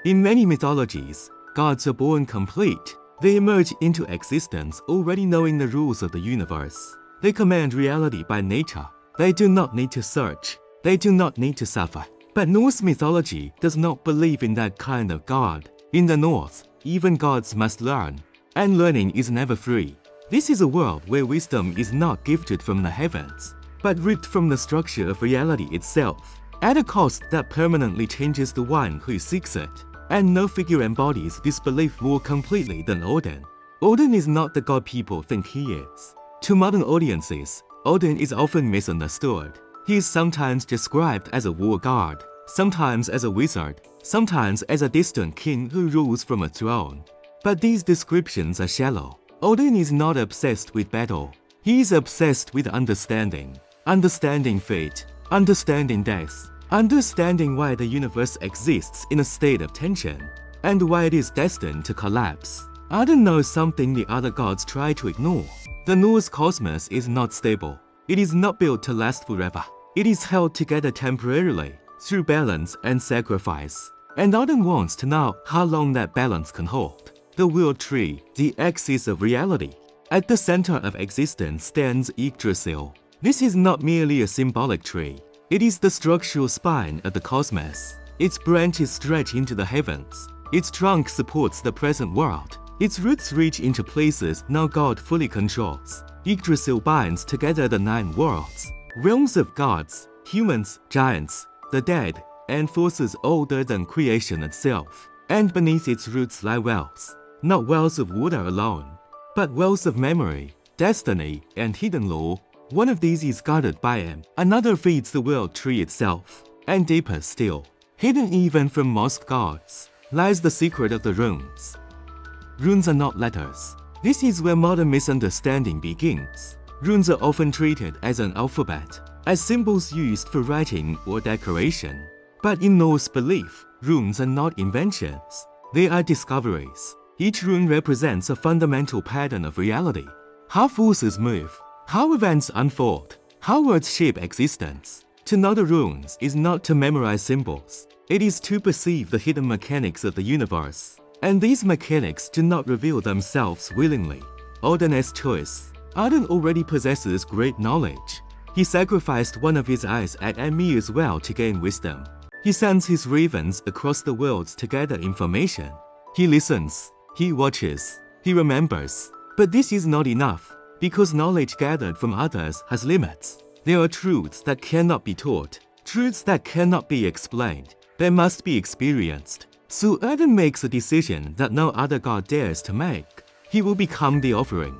In many mythologies, gods are born complete. They emerge into existence already knowing the rules of the universe. They command reality by nature. They do not need to search. They do not need to suffer. But Norse mythology does not believe in that kind of god. In the North, even gods must learn, and learning is never free. This is a world where wisdom is not gifted from the heavens, but ripped from the structure of reality itself, at a cost that permanently changes the one who seeks it. And no figure embodies this belief more completely than Odin. Odin is not the god people think he is. To modern audiences, Odin is often misunderstood. He is sometimes described as a war god, sometimes as a wizard, sometimes as a distant king who rules from a throne. But these descriptions are shallow. Odin is not obsessed with battle. He is obsessed with understanding. Understanding fate, understanding death, understanding why the universe exists in a state of tension, and why it is destined to collapse. Odin knows something the other gods try to ignore. The Norse cosmos is not stable. It is not built to last forever. It is held together temporarily, through balance and sacrifice. And Odin wants to know how long that balance can hold. The World Tree, the axis of reality. At the center of existence stands Yggdrasil. This is not merely a symbolic tree. It is the structural spine of the cosmos. Its branches stretch into the heavens. Its trunk supports the present world. Its roots reach into places now God fully controls. Yggdrasil binds together the 9 worlds, realms of gods, humans, giants, the dead, and forces older than creation itself. And beneath its roots lie wells, not wells of water alone, but wells of memory, destiny, and hidden law. One of these is guarded by him, another feeds the World Tree itself. And deeper still, hidden even from most gods, lies the secret of the runes. Runes are not letters. This is where modern misunderstanding begins. Runes are often treated as an alphabet, as symbols used for writing or decoration. But in Norse belief, runes are not inventions. They are discoveries. Each rune represents a fundamental pattern of reality. How forces move, how events unfold, how words shape existence. To know the runes is not to memorize symbols. It is to perceive the hidden mechanics of the universe. And these mechanics do not reveal themselves willingly. Odin's choice. Odin already possesses great knowledge. He sacrificed one of his eyes at Ymir's well to gain wisdom. He sends his ravens across the worlds to gather information. He listens, he watches, he remembers. But this is not enough, because knowledge gathered from others has limits. There are truths that cannot be taught, truths that cannot be explained. They must be experienced. So Odin makes a decision that no other god dares to make. He will become the offering.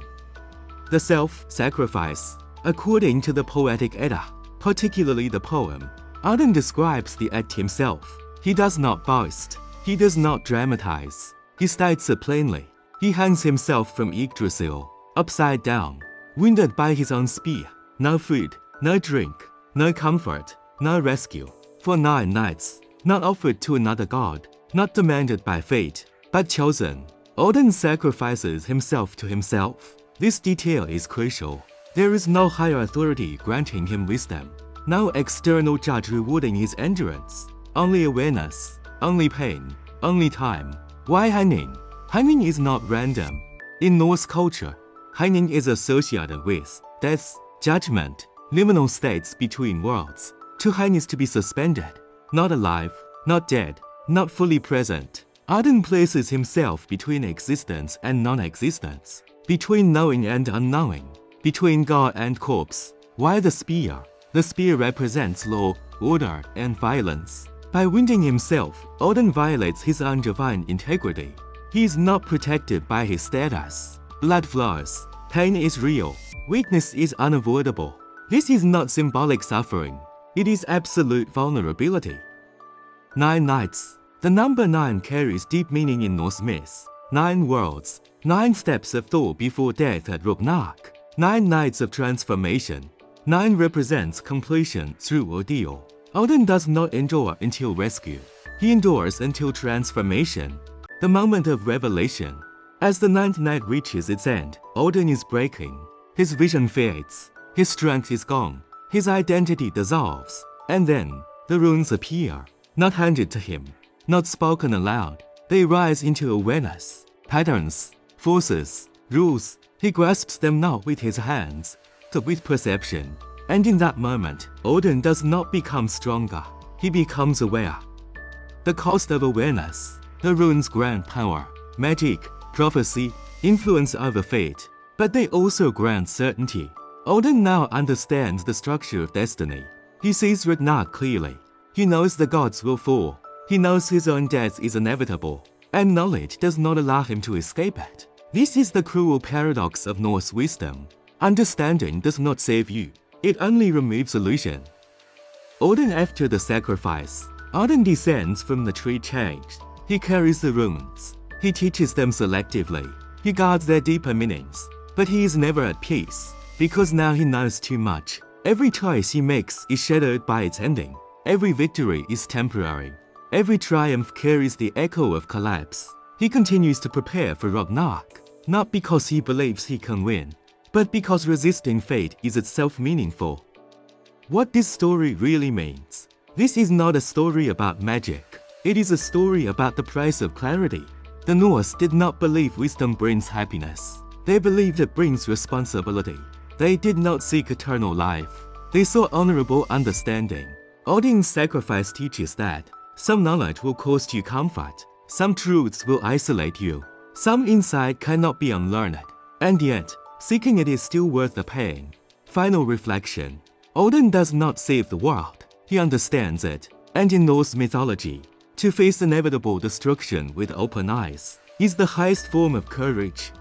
The self-sacrifice. According to the poetic Edda, particularly the poem, Odin describes the act himself. He does not boast. He does not dramatize. He states it plainly. He hangs himself from Yggdrasil, upside down, wounded by his own spear. No food, no drink, no comfort, no rescue. For 9 nights, not offered to another god, not demanded by fate, but chosen. Odin sacrifices himself to himself. This detail is crucial. There is no higher authority granting him wisdom, no external judge rewarding his endurance. Only awareness, only pain, only time. Why hanging? Hanging is not random. In Norse culture, hanging is associated with death, judgment, liminal states between worlds. To hang is to be suspended, not alive, not dead, not fully present. Odin places himself between existence and non-existence, between knowing and unknowing, between God and corpse. Why the spear? The spear represents law, order, and violence. By wounding himself, Odin violates his own divine integrity. He is not protected by his status. Blood flows. Pain is real. Weakness is unavoidable. This is not symbolic suffering. It is absolute vulnerability. 9 nights. The number 9 carries deep meaning in Norse myths. 9 worlds, 9 steps of Thor before death at Ragnarök, 9 nights of transformation. 9 represents completion through ordeal. Odin does not endure until rescue. He endures until transformation, the moment of revelation. As the 9th night reaches its end, Odin is breaking. His vision fades. His strength is gone. His identity dissolves. And then, the runes appear, not handed to him, not spoken aloud. They rise into awareness. Patterns, forces, rules. He grasps them not with his hands, but with perception. And in that moment, Odin does not become stronger. He becomes aware. The cost of awareness. The runes grant power, magic, prophecy, influence over fate. But they also grant certainty. Odin now understands the structure of destiny. He sees Ragnarök clearly. He knows the gods will fall. He knows his own death is inevitable. And knowledge does not allow him to escape it. This is the cruel paradox of Norse wisdom. Understanding does not save you. It only removes illusion. Odin after the sacrifice. Odin descends from the tree changed. He carries the runes. He teaches them selectively. He guards their deeper meanings. But he is never at peace, because now he knows too much. Every choice he makes is shadowed by its ending. Every victory is temporary. Every triumph carries the echo of collapse. He continues to prepare for Ragnarök, not because he believes he can win, but because resisting fate is itself meaningful. What this story really means. This is not a story about magic. It is a story about the price of clarity. The Norse did not believe wisdom brings happiness. They believed it brings responsibility. They did not seek eternal life. They saw honorable understanding. Odin's sacrifice teaches that some knowledge will cost you comfort. Some truths will isolate you. Some insight cannot be unlearned. And yet, seeking it is still worth the pain. Final reflection. Odin does not save the world. He understands it. And in Norse mythology, to face inevitable destruction with open eyes is the highest form of courage.